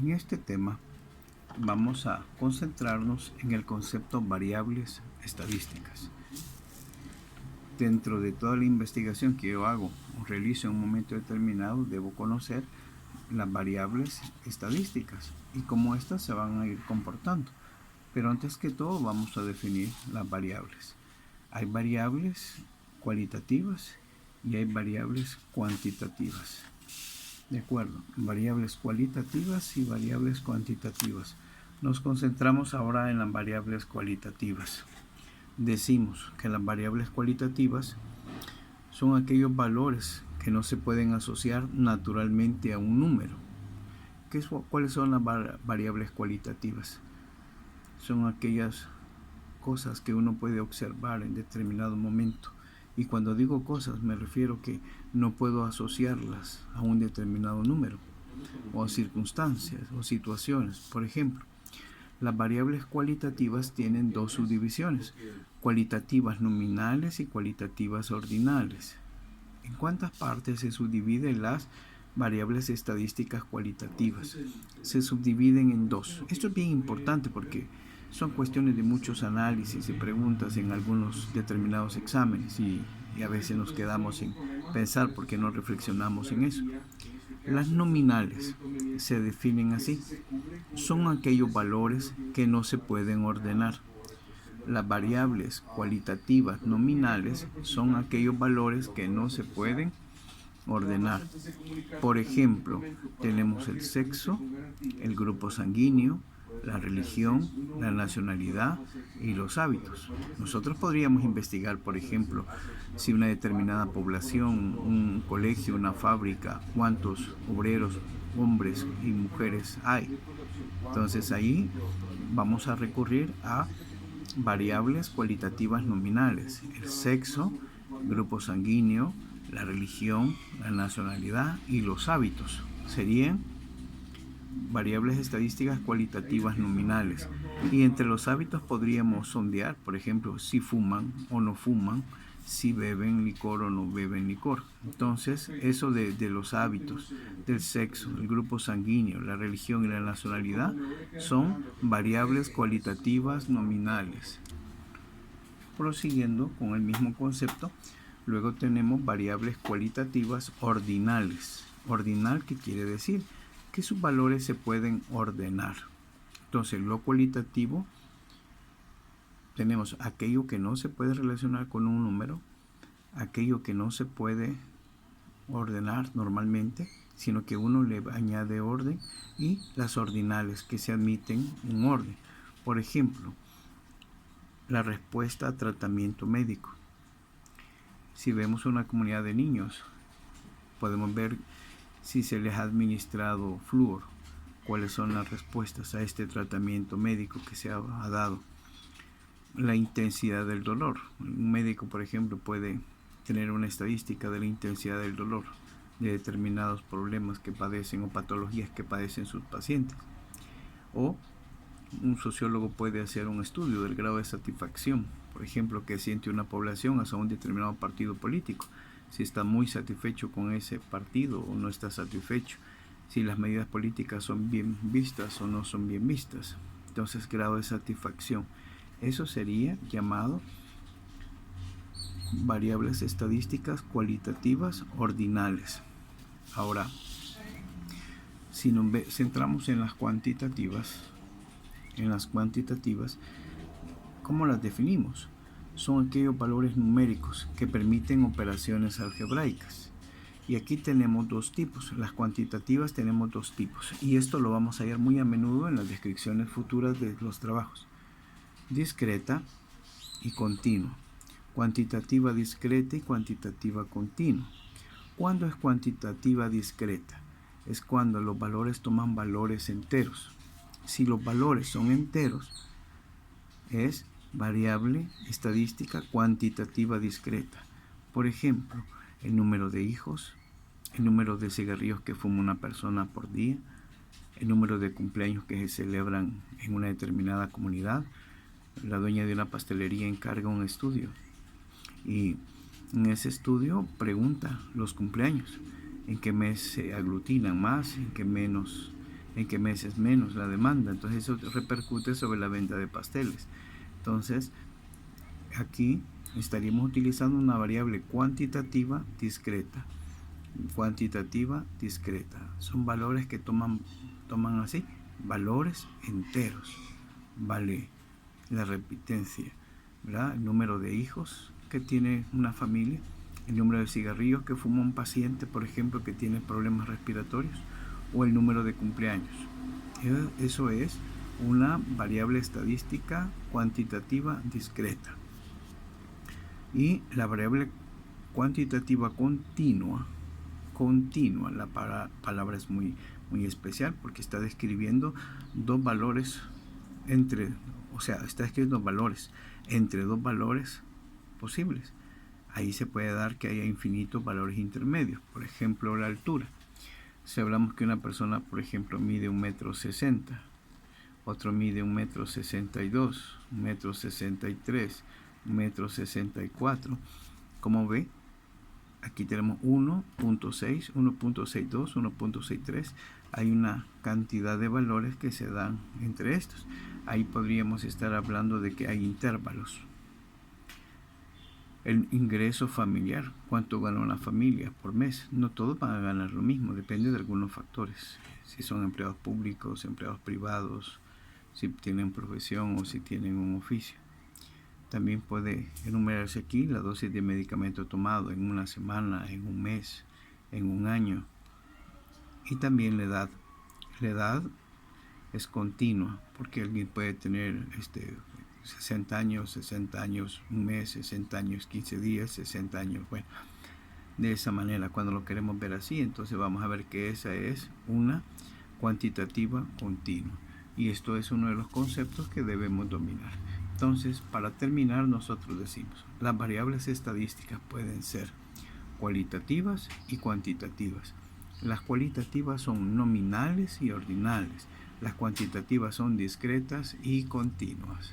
En este tema vamos a concentrarnos en el concepto variables estadísticas. Dentro de toda la investigación que yo hago o realizo en un momento determinado, debo conocer las variables estadísticas y cómo éstas se van a ir comportando. Pero antes que todo vamos a definir las variables. Hay variables cualitativas y hay variables cuantitativas. De acuerdo, variables cualitativas y variables cuantitativas. Nos concentramos ahora en las variables cualitativas. Decimos que las variables cualitativas son aquellos valores que no se pueden asociar naturalmente a un número. ¿Cuáles son las variables cualitativas? Son aquellas cosas que uno puede observar en determinado momento. Y cuando digo cosas me refiero que no puedo asociarlas a un determinado número o a circunstancias o situaciones. Por ejemplo, las variables cualitativas tienen dos subdivisiones: cualitativas nominales y cualitativas ordinales. ¿En cuántas partes se subdividen las variables estadísticas cualitativas? Se subdividen en dos. Esto es bien importante porque son cuestiones de muchos análisis y preguntas en algunos determinados exámenes y a veces nos quedamos sin pensar porque no reflexionamos en eso. Las nominales se definen así: son aquellos valores que no se pueden ordenar. Las variables cualitativas nominales son aquellos valores que no se pueden ordenar. Por ejemplo, tenemos el sexo, el grupo sanguíneo, la religión, la nacionalidad y los hábitos. Nosotros podríamos investigar, por ejemplo, si una determinada población, un colegio, una fábrica, cuántos obreros, hombres y mujeres hay. Entonces ahí vamos a recurrir a variables cualitativas nominales: el sexo, grupo sanguíneo, la religión, la nacionalidad y los hábitos. Serían variables estadísticas cualitativas nominales. Y entre los hábitos podríamos sondear, por ejemplo, si fuman o no fuman, si beben licor o no beben licor. Entonces, eso de los hábitos, del sexo, el grupo sanguíneo, la religión y la nacionalidad son variables cualitativas nominales. Prosiguiendo con el mismo concepto, luego tenemos variables cualitativas ordinales. Ordinal, ¿qué quiere decir? Que sus valores se pueden ordenar. Entonces, lo cualitativo, tenemos aquello que no se puede relacionar con un número, aquello que no se puede ordenar normalmente, sino que uno le añade orden, y las ordinales, que se admiten un orden. Por ejemplo, la respuesta a tratamiento médico. Si vemos una comunidad de niños, podemos ver si se les ha administrado flúor, cuáles son las respuestas a este tratamiento médico que se ha dado. La intensidad del dolor. Un médico, por ejemplo, puede tener una estadística de la intensidad del dolor de determinados problemas que padecen o patologías que padecen sus pacientes. O un sociólogo puede hacer un estudio del grado de satisfacción, por ejemplo, que siente una población hacia un determinado partido político, si está muy satisfecho con ese partido o no está satisfecho, si las medidas políticas son bien vistas o no son bien vistas. Entonces, grado de satisfacción. Eso sería llamado variables estadísticas cualitativas ordinales. Ahora, si nos centramos en las cuantitativas, ¿cómo las definimos? Son aquellos valores numéricos que permiten operaciones algebraicas. Y aquí tenemos dos tipos. Las cuantitativas tenemos dos tipos. Y esto lo vamos a ver muy a menudo en las descripciones futuras de los trabajos: discreta y continua. Cuantitativa discreta y cuantitativa continua. ¿Cuándo es cuantitativa discreta? Es cuando los valores toman valores enteros. Si los valores son enteros, es variable estadística cuantitativa discreta. Por ejemplo, el número de hijos, el número de cigarrillos que fuma una persona por día, el número de cumpleaños que se celebran en una determinada comunidad. La dueña de una pastelería encarga un estudio y en ese estudio pregunta los cumpleaños: en qué mes se aglutinan más, en qué menos, en qué mes es menos la demanda. Entonces eso repercute sobre la venta de pasteles. Entonces aquí estaríamos utilizando una variable cuantitativa discreta. Cuantitativa discreta. Son valores que toman así, valores enteros. Vale la repitencia, ¿verdad? El número de hijos que tiene una familia, el número de cigarrillos que fuma un paciente, por ejemplo, que tiene problemas respiratorios, o el número de cumpleaños. Eso es una variable estadística cuantitativa discreta. Y la variable cuantitativa continua, la palabra es muy especial porque está describiendo dos valores está escribiendo valores entre dos valores posibles. Ahí se puede dar que haya infinitos valores intermedios. Por ejemplo, la altura. Si hablamos que una persona, por ejemplo, mide 1,60 m, otro mide 1,62 m, 1,63 m, 1,64 m, como ve, aquí tenemos 1.6, 1.62, 1.63. Hay una cantidad de valores que se dan entre estos. Ahí podríamos estar hablando de que hay intervalos. El ingreso familiar, cuánto gana una familia por mes. No todos van a ganar lo mismo, depende de algunos factores. Si son empleados públicos, empleados privados, si tienen profesión o si tienen un oficio. También puede enumerarse aquí la dosis de medicamento tomado en una semana, en un mes, en un año. Y también la edad. La edad es continua, porque alguien puede tener 60 años, un mes, 60 años, 15 días, 60 años. Bueno, de esa manera, cuando lo queremos ver así, entonces vamos a ver que esa es una cuantitativa continua. Y esto es uno de los conceptos que debemos dominar. Entonces, para terminar, nosotros decimos, las variables estadísticas pueden ser cualitativas y cuantitativas. Las cualitativas son nominales y ordinales. Las cuantitativas son discretas y continuas.